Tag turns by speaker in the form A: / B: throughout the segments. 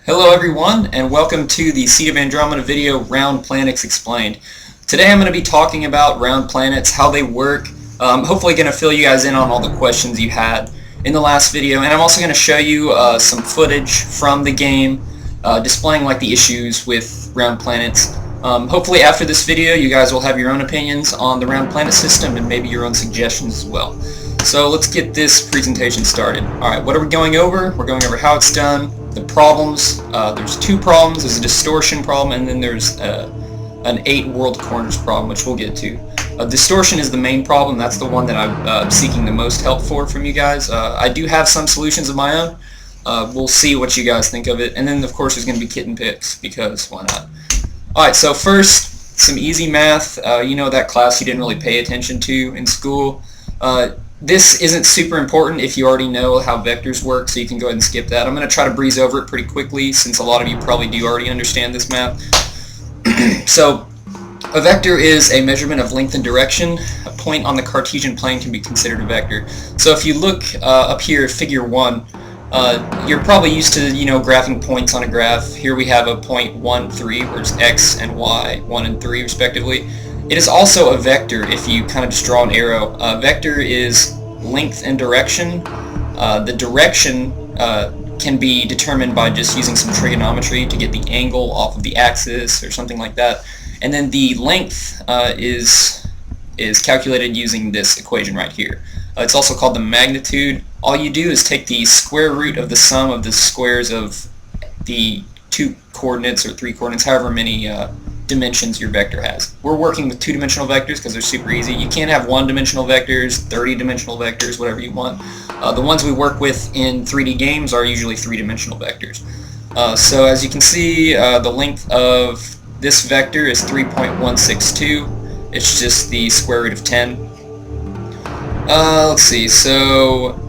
A: Hello everyone, and welcome to the Seed of Andromeda video, Round Planets Explained. Today I'm going to be talking about round planets, how they work. I'm hopefully going to fill you guys in on all the questions you had in the last video, and I'm also going to show you some footage from the game displaying like the issues with round planets. Hopefully after this video you guys will have your own opinions on the round planet system and maybe your own suggestions as well. So let's get this presentation started. Alright, what are we going over? We're going over how it's done, the problems. There's two problems. There's a distortion problem, and then there's an 8 world corners problem, which we'll get to. Distortion is the main problem. That's the one that I'm seeking the most help for from you guys. I do have some solutions of my own. We'll see what you guys think of it. And then, of course, there's going to be kitten picks, because why not? Alright, so first, some easy math. You know that class you didn't really pay attention to in school. This isn't super important if you already know how vectors work, so you can go ahead and skip that. I'm going to try to breeze over it pretty quickly, since a lot of you probably do already understand this math. So, a vector is a measurement of length and direction. A point on the Cartesian plane can be considered a vector. So if you look up here at figure 1, you're probably used to, graphing points on a graph. Here we have a point 1, 3, where it's x and y, 1 and 3 respectively. It is also a vector if you kind of just draw an arrow. A vector is length and direction. The direction can be determined by just using some trigonometry to get the angle off of the axis or something like that. And then the length is calculated using this equation right here. It's also called the magnitude. All you do is take the square root of the sum of the squares of the 2 coordinates or 3 coordinates, however many dimensions your vector has. We're working with 2-dimensional vectors because they're super easy. You can have 1-dimensional vectors, 30-dimensional vectors, whatever you want. The ones we work with in 3D games are usually 3-dimensional vectors. So as you can see, the length of this vector is 3.162. It's just the square root of 10. Let's see, so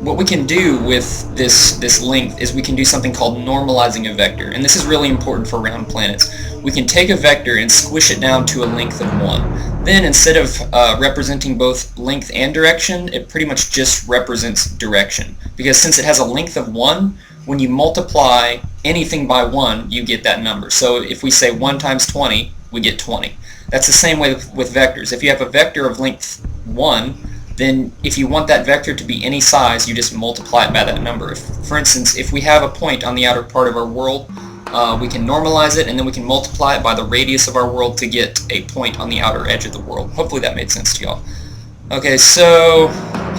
A: what we can do with this length is we can do something called normalizing a vector, and this is really important for round planets. We can take a vector and squish it down to a length of 1. Then instead of representing both length and direction, it pretty much just represents direction, because since it has a length of 1, when you multiply anything by 1, you get that number. So if we say 1 times 20, we get 20. That's the same way with vectors. If you have a vector of length 1, then if you want that vector to be any size, you just multiply it by that number. For instance, if we have a point on the outer part of our world, we can normalize it, and then we can multiply it by the radius of our world to get a point on the outer edge of the world. Hopefully that made sense to y'all. Okay, so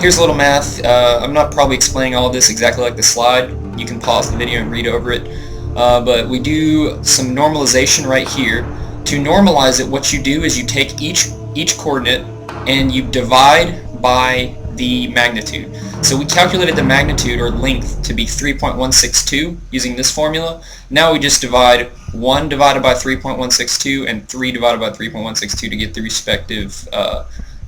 A: here's a little math. I'm not probably explaining all of this exactly like the slide. You can pause the video and read over it. But we do some normalization right here. To normalize it, what you do is you take each coordinate and you divide by the magnitude. So we calculated the magnitude or length to be 3.162 using this formula. Now we just divide 1 divided by 3.162 and 3 divided by 3.162 to get the respective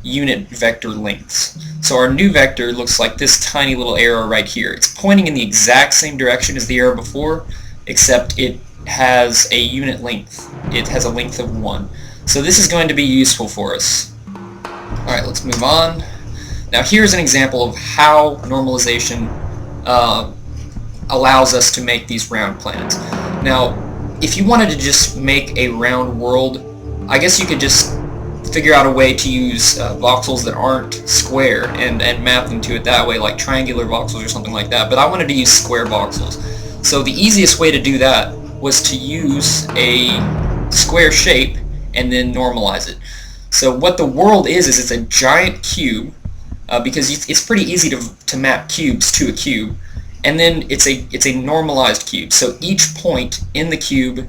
A: unit vector lengths. So our new vector looks like this tiny little arrow right here. It's pointing in the exact same direction as the arrow before, except it has a unit length. It has a length of 1. So this is going to be useful for us. Alright, let's move on. Now here's an example of how normalization allows us to make these round planets. Now, if you wanted to just make a round world, I guess you could just figure out a way to use voxels that aren't square and map them to it that way, like triangular voxels or something like that, but I wanted to use square voxels. So the easiest way to do that was to use a square shape and then normalize it. So what the world is it's a giant cube, because it's pretty easy to map cubes to a cube, and then it's a normalized cube. So each point in the cube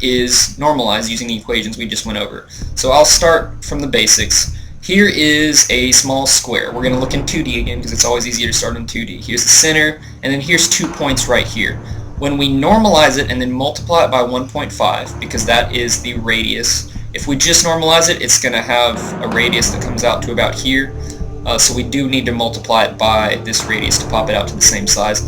A: is normalized using the equations we just went over. So I'll start from the basics. Here is a small square. We're going to look in 2D again because it's always easier to start in 2D. Here's the center, and then here's 2 points right here. When we normalize it and then multiply it by 1.5, because that is the radius, if we just normalize it, it's going to have a radius that comes out to about here. So we do need to multiply it by this radius to pop it out to the same size.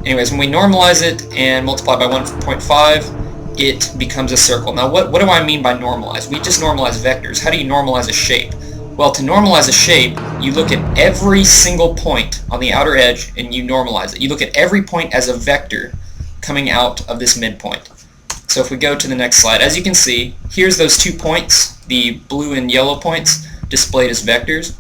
A: Anyways, when we normalize it and multiply by 1.5, it becomes a circle. Now what do I mean by normalize? We just normalize vectors. How do you normalize a shape? Well, to normalize a shape, you look at every single point on the outer edge and you normalize it. You look at every point as a vector coming out of this midpoint. So if we go to the next slide, as you can see, here's those 2 points, the blue and yellow points displayed as vectors.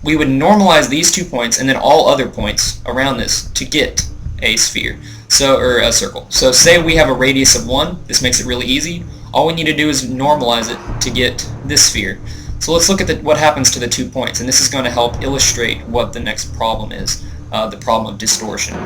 A: We would normalize these 2 points and then all other points around this to get a sphere, or a circle. So say we have a radius of 1, this makes it really easy. All we need to do is normalize it to get this sphere. So let's look at what happens to the 2 points, and this is going to help illustrate what the next problem is, the problem of distortion.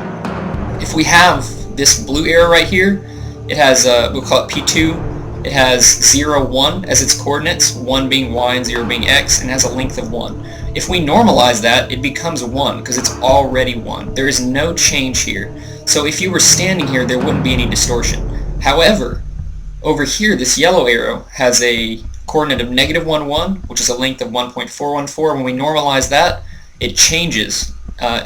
A: If we have this blue arrow right here, it has, we'll call it P2, it has 0, 1 as its coordinates, 1 being y and 0 being x, and has a length of 1. If we normalize that, it becomes 1 because it's already 1. There is no change here. So if you were standing here, there wouldn't be any distortion. However, over here, this yellow arrow has a coordinate of -1, 1, which is a length of 1.414. When we normalize that, it changes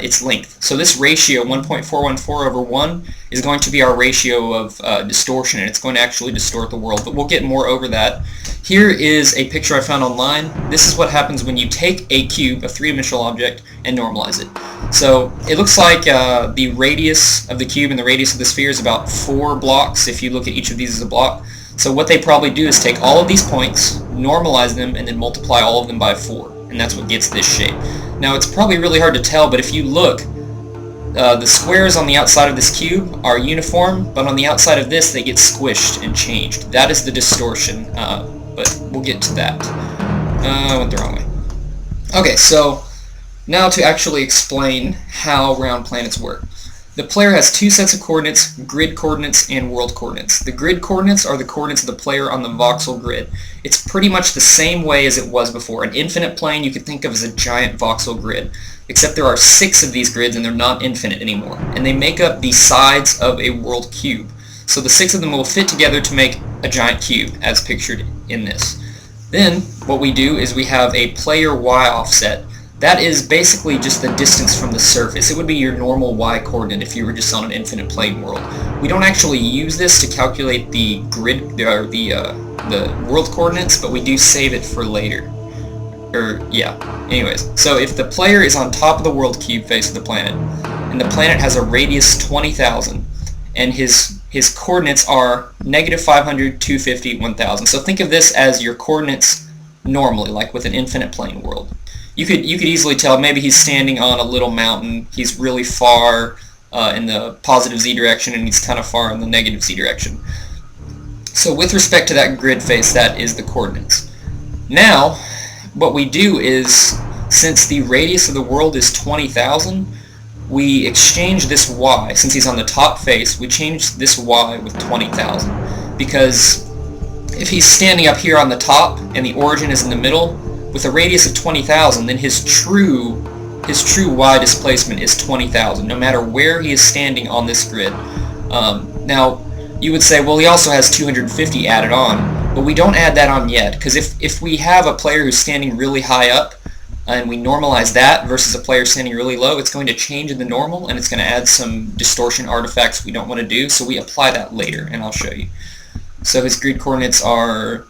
A: its length. So this ratio, 1.414 over 1, is going to be our ratio of distortion, and it's going to actually distort the world, but we'll get more over that. Here is a picture I found online. This is what happens when you take a cube, a three-dimensional object, and normalize it. So it looks like the radius of the cube and the radius of the sphere is about 4 blocks if you look at each of these as a block. So what they probably do is take all of these points, normalize them, and then multiply all of them by 4. And that's what gets this shape. Now it's probably really hard to tell, but if you look, the squares on the outside of this cube are uniform, but on the outside of this they get squished and changed. That is the distortion, but we'll get to that. I went the wrong way. Okay, so now to actually explain how round planets work. The player has 2 sets of coordinates, grid coordinates and world coordinates. The grid coordinates are the coordinates of the player on the voxel grid. It's pretty much the same way as it was before. An infinite plane you could think of as a giant voxel grid, except there are 6 of these grids and they're not infinite anymore. And they make up the sides of a world cube. So the 6 of them will fit together to make a giant cube, as pictured in this. Then what we do is we have a player y offset. That is basically just the distance from the surface. It would be your normal y-coordinate if you were just on an infinite plane world. We don't actually use this to calculate the grid, or the world coordinates, but we do save it for later. Anyways, so if the player is on top of the world cube face of the planet, and the planet has a radius 20,000, and his coordinates are -500, 250, 1,000. So think of this as your coordinates normally, like with an infinite plane world. You could easily tell maybe he's standing on a little mountain, he's really far in the positive z direction, and he's kind of far in the negative z direction. So with respect to that grid face, that is the coordinates. Now, what we do is, since the radius of the world is 20,000, we exchange this y. Since he's on the top face, we change this y with 20,000. Because if he's standing up here on the top and the origin is in the middle, with a radius of 20,000, then his true y displacement is 20,000, no matter where he is standing on this grid. Now, you would say, well, he also has 250 added on, but we don't add that on yet, because if we have a player who's standing really high up, and we normalize that versus a player standing really low, it's going to change in the normal, and it's going to add some distortion artifacts we don't want to do, so we apply that later, and I'll show you. So his grid coordinates are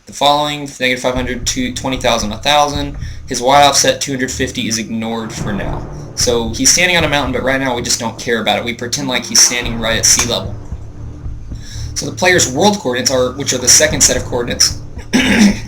A: the following: -500, 20,000, 1,000. His y offset 250 is ignored for now. So he's standing on a mountain, but right now we just don't care about it. We pretend like he's standing right at sea level. So the player's world coordinates, which are the second set of coordinates,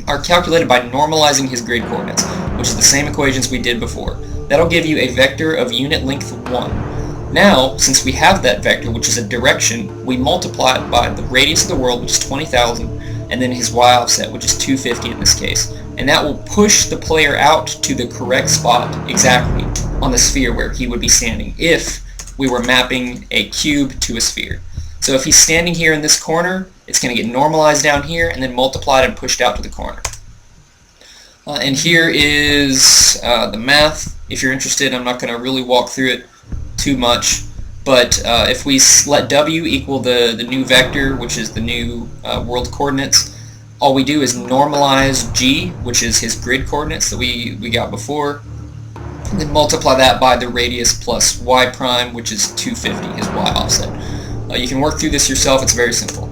A: are calculated by normalizing his grid coordinates, which is the same equations we did before. That'll give you a vector of unit length 1. Now, since we have that vector, which is a direction, we multiply it by the radius of the world, which is 20,000, and then his y offset, which is 250 in this case. And that will push the player out to the correct spot exactly on the sphere where he would be standing if we were mapping a cube to a sphere. So if he's standing here in this corner, it's going to get normalized down here and then multiplied and pushed out to the corner. And here is the math. If you're interested, I'm not going to really walk through it too much. But if we let w equal the new vector, which is the new world coordinates, all we do is normalize g, which is his grid coordinates that we got before, and then multiply that by the radius plus y prime, which is 250, his y offset. You can work through this yourself, it's very simple.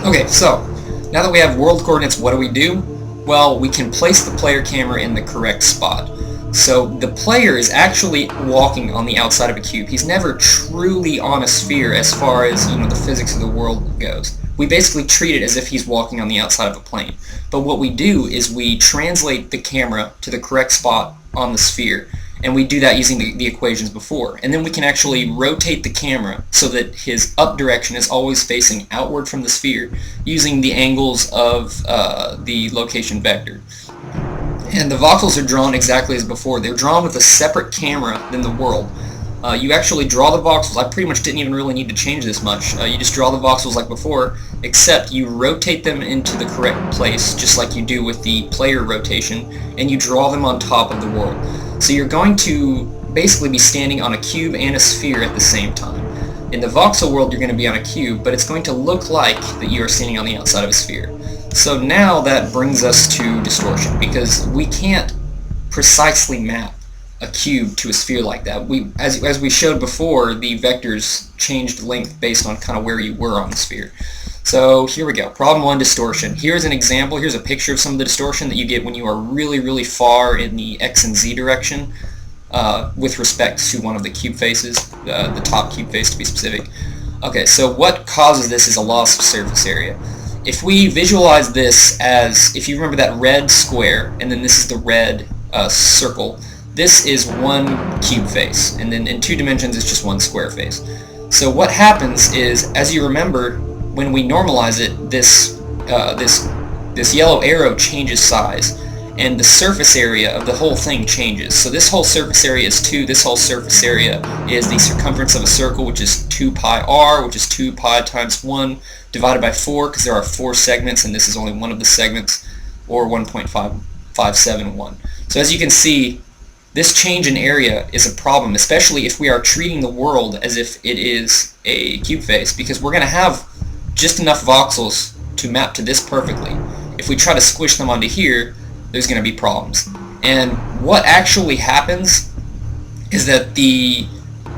A: Okay, so now that we have world coordinates, what do? Well, we can place the player camera in the correct spot. So the player is actually walking on the outside of a cube. He's never truly on a sphere as far as, the physics of the world goes. We basically treat it as if he's walking on the outside of a plane. But what we do is we translate the camera to the correct spot on the sphere, and we do that using the equations before. And then we can actually rotate the camera so that his up direction is always facing outward from the sphere using the angles of the location vector. And the voxels are drawn exactly as before. They're drawn with a separate camera than the world. You actually draw the voxels. I pretty much didn't even really need to change this much. You just draw the voxels like before, except you rotate them into the correct place, just like you do with the player rotation, and you draw them on top of the world. So you're going to basically be standing on a cube and a sphere at the same time. In the voxel world, you're going to be on a cube, but it's going to look like that you are standing on the outside of a sphere. So now that brings us to distortion, because we can't precisely map a cube to a sphere like that. As we showed before, the vectors changed length based on kind of where you were on the sphere. So here we go. Problem 1, distortion. Here's an example. Here's a picture of some of the distortion that you get when you are really, really far in the X and Z direction with respect to one of the cube faces, the top cube face to be specific. Okay, so what causes this is a loss of surface area. If we visualize this as, if you remember that red square, and then this is the red circle, this is one cube face, and then in 2 dimensions it's just one square face. So what happens is, as you remember, when we normalize it, this yellow arrow changes size, and the surface area of the whole thing changes. So this whole surface area is 2, this whole surface area is the circumference of a circle, which is 2 pi r, which is 2 pi times 1 divided by 4, because there are 4 segments, and this is only one of the segments, or 1.571. So as you can see, this change in area is a problem, especially if we are treating the world as if it is a cube face, because we're going to have just enough voxels to map to this perfectly. If we try to squish them onto here, there's going to be problems. And what actually happens is that the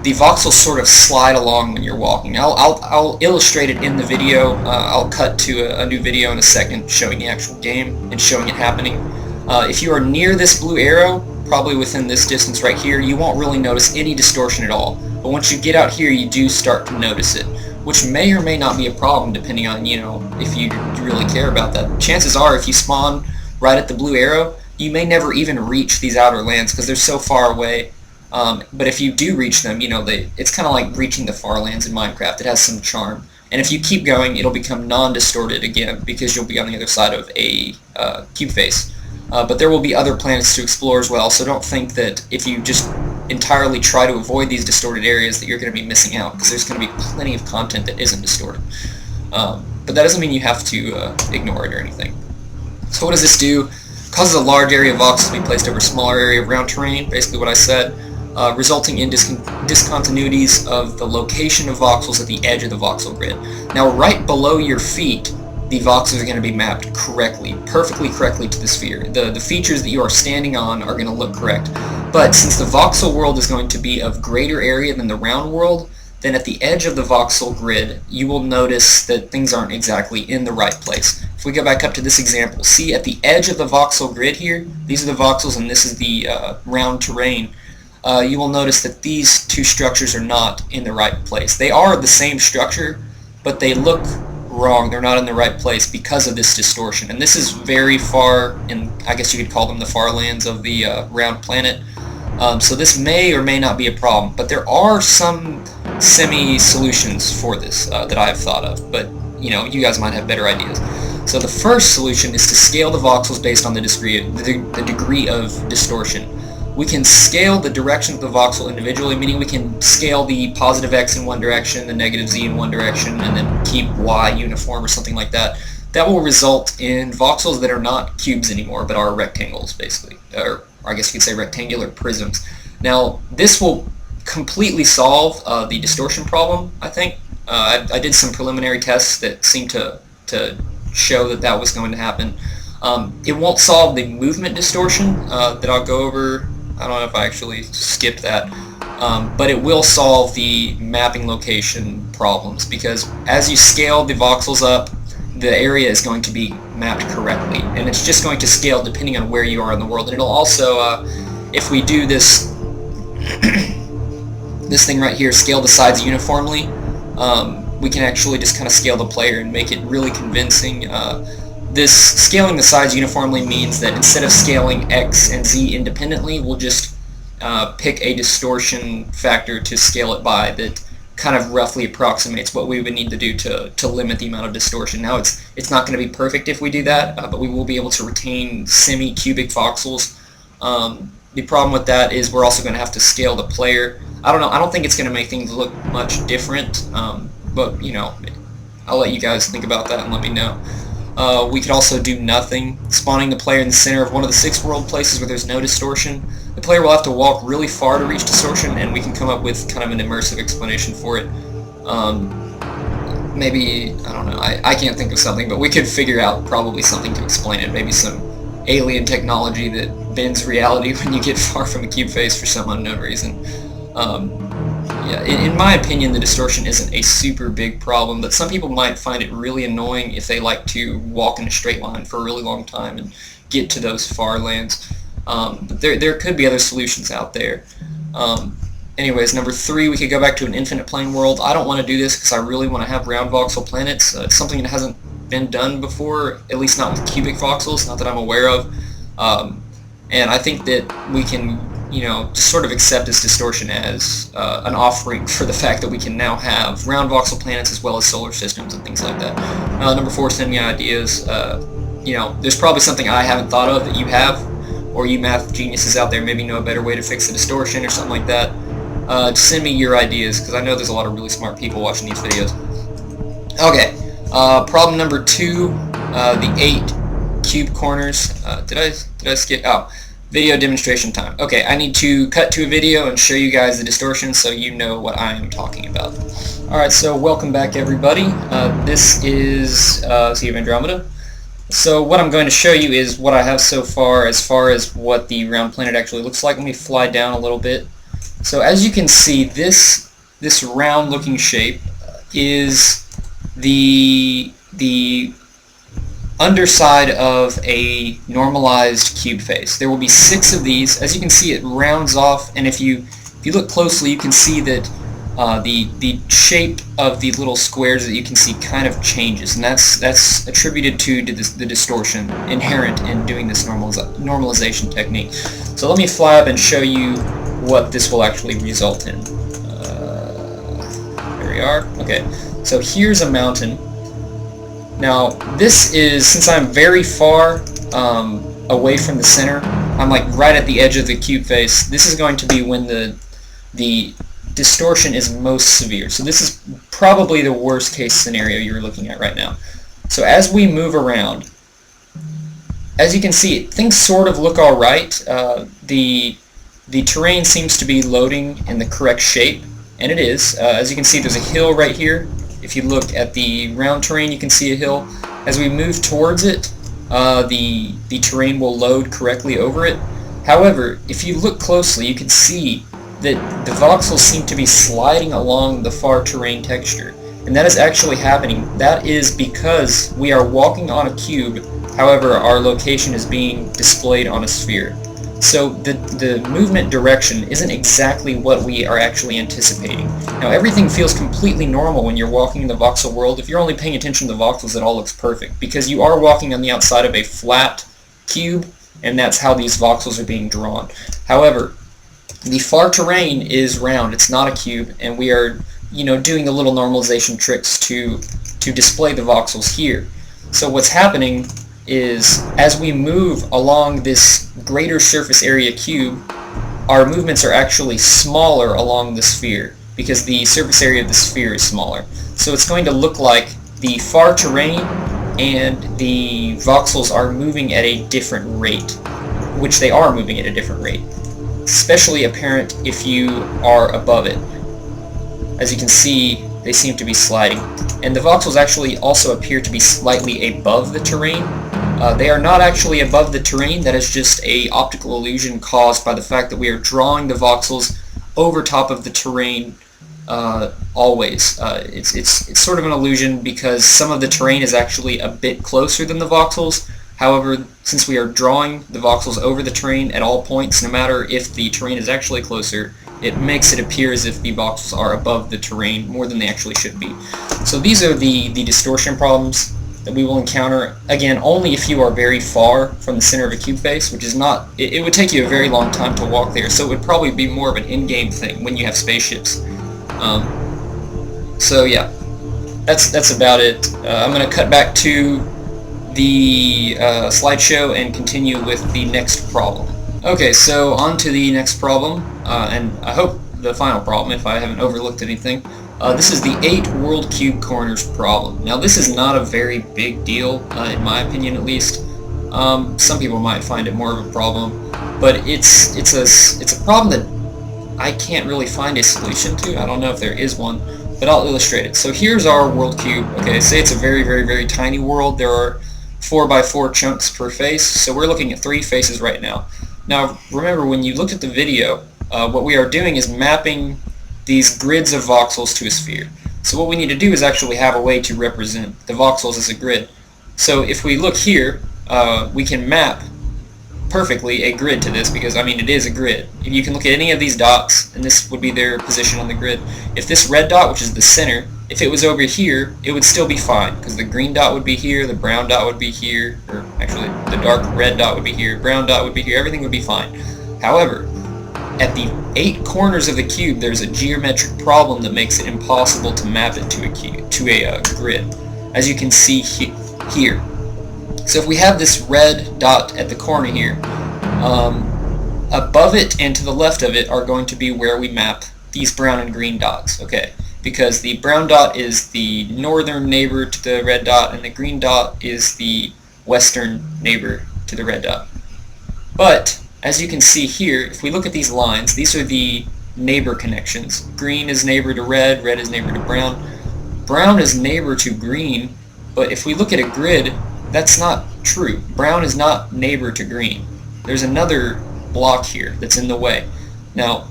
A: voxels sort of slide along when you're walking. I'll illustrate it in the video. I'll cut to a new video in a second showing the actual game and showing it happening. If you are near this blue arrow, probably within this distance right here, you won't really notice any distortion at all. But once you get out here, you do start to notice it, which may or may not be a problem depending on, if you really care about that. Chances are, if you spawn right at the blue arrow, you may never even reach these outer lands because they're so far away. But if you do reach them, it's kind of like reaching the far lands in Minecraft. It has some charm. And if you keep going, it'll become non-distorted again because you'll be on the other side of a cube face. But there will be other planets to explore as well, so don't think that if you just entirely try to avoid these distorted areas that you're going to be missing out, because there's going to be plenty of content that isn't distorted. But that doesn't mean you have to ignore it or anything. So what does this do? It causes a large area of voxels to be placed over a smaller area of round terrain, basically what I said, resulting in discontinuities of the location of voxels at the edge of the voxel grid. Now right below your feet, the voxels are going to be mapped correctly, perfectly correctly to the sphere. The features that you are standing on are going to look correct. But since the voxel world is going to be of greater area than the round world, then at the edge of the voxel grid, you will notice that things aren't exactly in the right place. If we go back up to this example, see at the edge of the voxel grid here, these are the voxels and this is the round terrain, you will notice that these two structures are not in the right place. They are the same structure, but they look wrong. They're not in the right place because of this distortion. And this is very far in, I guess you could call them the far lands of the round planet. So this may or may not be a problem, but there are some semi-solutions for this that I have thought of, but you guys might have better ideas. So the first solution is to scale the voxels based on the degree of distortion. We can scale the direction of the voxel individually, meaning we can scale the positive x in one direction, the negative z in one direction, and then keep y uniform or something like that. That will result in voxels that are not cubes anymore, but are rectangles, basically. Or I guess you could say rectangular prisms. Now, this will completely solve the distortion problem, I think. I did some preliminary tests that seemed to show that that was going to happen. It won't solve the movement distortion that I'll go over. I don't know if I actually skipped that. But it will solve the mapping location problems, because as you scale the voxels up, the area is going to be mapped correctly, and it's just going to scale depending on where you are in the world. And it'll also if we do this this thing right here, scale the sides uniformly, we can actually just kind of scale the player and make it really convincing. This scaling the sides uniformly means that instead of scaling X and Z independently, we'll just pick a distortion factor to scale it by that kind of roughly approximates what we would need to do to limit the amount of distortion. Now it's not going to be perfect if we do that, but we will be able to retain semi-cubic voxels. The problem with that is we're also going to have to scale the player. I don't think it's going to make things look much different, but you know, I'll let you guys think about that and let me know. We could also do nothing, spawning the player in the center of one of the 6 world places where there's no distortion. The player will have to walk really far to reach distortion, and we can come up with kind of an immersive explanation for it. Maybe, I don't know, I can't think of something, but we could figure out probably something to explain it. Maybe some alien technology that bends reality when you get far from a cube face for some unknown reason. Yeah, in my opinion, the distortion isn't a super big problem, but some people might find it really annoying if they like to walk in a straight line for a really long time and get to those far lands. But there could be other solutions out there. Anyways, number 3, we could go back to an infinite plane world. I don't want to do this because I really want to have round voxel planets. It's something that hasn't been done before, at least not with cubic voxels, not that I'm aware of. And I think that we can, you know, just sort of accept this distortion as an offering for the fact that we can now have round voxel planets as well as solar systems and things like that. Number 4, send me ideas. You know, there's probably something I haven't thought of that you have, or you math geniuses out there maybe know a better way to fix the distortion or something like that. Just send me your ideas, because I know there's a lot of really smart people watching these videos. Okay, problem number 2, the 8 cube corners. Did I skip? Oh. Video demonstration time. Okay, I need to cut to a video and show you guys the distortion so you know what I am talking about. Alright, so welcome back everybody. This is Sea of Andromeda. So what I'm going to show you is what I have so far as what the round planet actually looks like. Let me fly down a little bit. So as you can see, this round looking shape is the underside of a normalized cube face. There will be 6 of these. As you can see, it rounds off, and if you look closely, you can see that the shape of the little squares that you can see kind of changes, and that's attributed to the distortion inherent in doing this normalization technique. So let me fly up and show you what this will actually result in. There we are. Okay, so here's a mountain. Now, this is, since I'm very far away from the center, I'm like right at the edge of the cube face, this is going to be when the distortion is most severe. So this is probably the worst case scenario you're looking at right now. So as we move around, as you can see, things sort of look alright. The terrain seems to be loading in the correct shape, and it is. As you can see, there's a hill right here. If you look at the round terrain, you can see a hill. As we move towards it, the terrain will load correctly over it. However, if you look closely, you can see that the voxels seem to be sliding along the far terrain texture. And that is actually happening. That is because we are walking on a cube, however, our location is being displayed on a sphere. So the movement direction isn't exactly what we are actually anticipating. Now everything feels completely normal when you're walking in the voxel world. If you're only paying attention to the voxels, it all looks perfect, because you are walking on the outside of a flat cube, and that's how these voxels are being drawn. However, the far terrain is round, it's not a cube, and we are, you know, doing the little normalization tricks to display the voxels here. So what's happening is, as we move along this greater surface area cube, our movements are actually smaller along the sphere, because the surface area of the sphere is smaller. So it's going to look like the far terrain and the voxels are moving at a different rate, which they are moving at a different rate. Especially apparent if you are above it. As you can see, they seem to be sliding. And the voxels actually also appear to be slightly above the terrain. They are not actually above the terrain. That is just an optical illusion caused by the fact that we are drawing the voxels over top of the terrain always. It's sort of an illusion because some of the terrain is actually a bit closer than the voxels. However, since we are drawing the voxels over the terrain at all points, no matter if the terrain is actually closer, it makes it appear as if the voxels are above the terrain more than they actually should be. So these are the distortion problems that we will encounter, again, only if you are very far from the center of a cube face, which is not, it would take you a very long time to walk there, so it would probably be more of an in-game thing when you have spaceships. So yeah, that's about it. I'm going to cut back to the slideshow and continue with the next problem. Okay, so on to the next problem, and I hope the final problem if I haven't overlooked anything. This is the 8 world cube corners problem. Now this is not a very big deal, in my opinion at least. Some people might find it more of a problem, but it's a problem that I can't really find a solution to. I don't know if there is one, but I'll illustrate it. So here's our world cube. Okay, say it's a very tiny world. There are 4x4 chunks per face, so we're looking at 3 faces right now. Now remember, when you looked at the video, what we are doing is mapping these grids of voxels to a sphere. So what we need to do is actually have a way to represent the voxels as a grid. So if we look here, we can map perfectly a grid to this, because I mean it is a grid. If you can look at any of these dots, and this would be their position on the grid. If this red dot, which is the center, if it was over here, it would still be fine, because the green dot would be here, the brown dot would be here, or actually the dark red dot would be here, brown dot would be here, everything would be fine. However, at the 8 corners of the cube, there's a geometric problem that makes it impossible to map it to a grid, as you can see here. So if we have this red dot at the corner here, above it and to the left of it are going to be where we map these brown and green dots, okay? Because the brown dot is the northern neighbor to the red dot, and the green dot is the western neighbor to the red dot. But as you can see here, if we look at these lines, these are the neighbor connections. Green is neighbor to red, red is neighbor to brown. Brown is neighbor to green, but if we look at a grid, that's not true. Brown is not neighbor to green. There's another block here that's in the way. Now,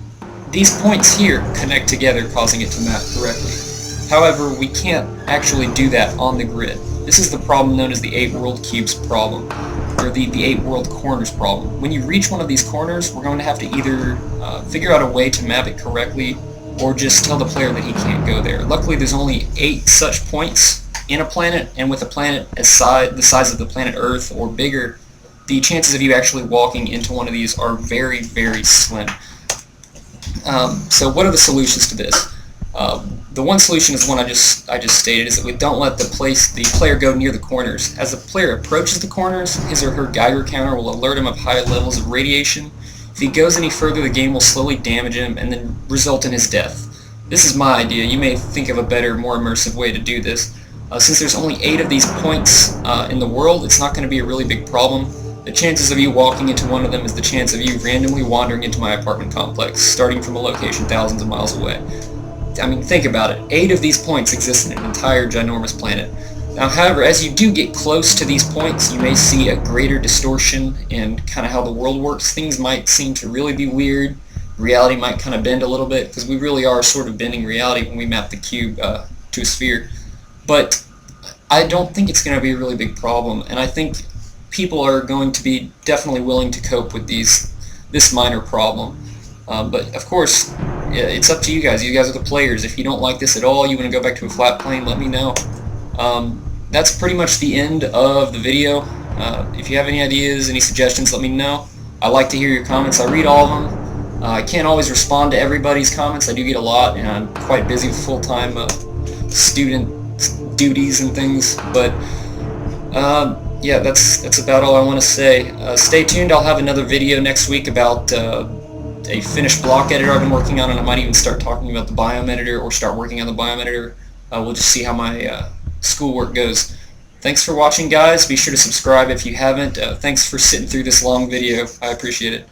A: these points here connect together, causing it to map correctly. However, we can't actually do that on the grid. This is the problem known as the 8 world cubes problem, or the 8 world corners problem. When you reach one of these corners, we're going to have to either figure out a way to map it correctly, or just tell the player that he can't go there. Luckily, there's only 8 such points in a planet, and with a planet the size of the planet Earth or bigger, the chances of you actually walking into one of these are very slim. So what are the solutions to this? The one solution is the one I just stated, is that we don't let the player go near the corners. As the player approaches the corners, his or her Geiger counter will alert him of high levels of radiation. If he goes any further, the game will slowly damage him and then result in his death. This is my idea. You may think of a better, more immersive way to do this. Since there's only 8 of these points in the world, it's not going to be a really big problem. The chances of you walking into one of them is the chance of you randomly wandering into my apartment complex, starting from a location thousands of miles away. I mean, think about it. 8 of these points exist in an entire ginormous planet. Now, however, as you do get close to these points, you may see a greater distortion in kind of how the world works. Things might seem to really be weird. Reality might kind of bend a little bit, because we really are sort of bending reality when we map the cube to a sphere. But I don't think it's going to be a really big problem, and I think people are going to be definitely willing to cope with this minor problem. But of course, it's up to you guys. You guys are the players. If you don't like this at all, you want to go back to a flat plane, let me know. That's pretty much the end of the video. If you have any ideas, any suggestions, let me know. I like to hear your comments. I read all of them. I can't always respond to everybody's comments. I do get a lot, and I'm quite busy with full-time student duties and things. But yeah, that's about all I want to say. Stay tuned. I'll have another video next week about a finished block editor I've been working on, and I might even start talking about the biome editor, or start working on the biome editor. We'll just see how my schoolwork goes. Thanks for watching, guys. Be sure to subscribe if you haven't. Thanks for sitting through this long video. I appreciate it.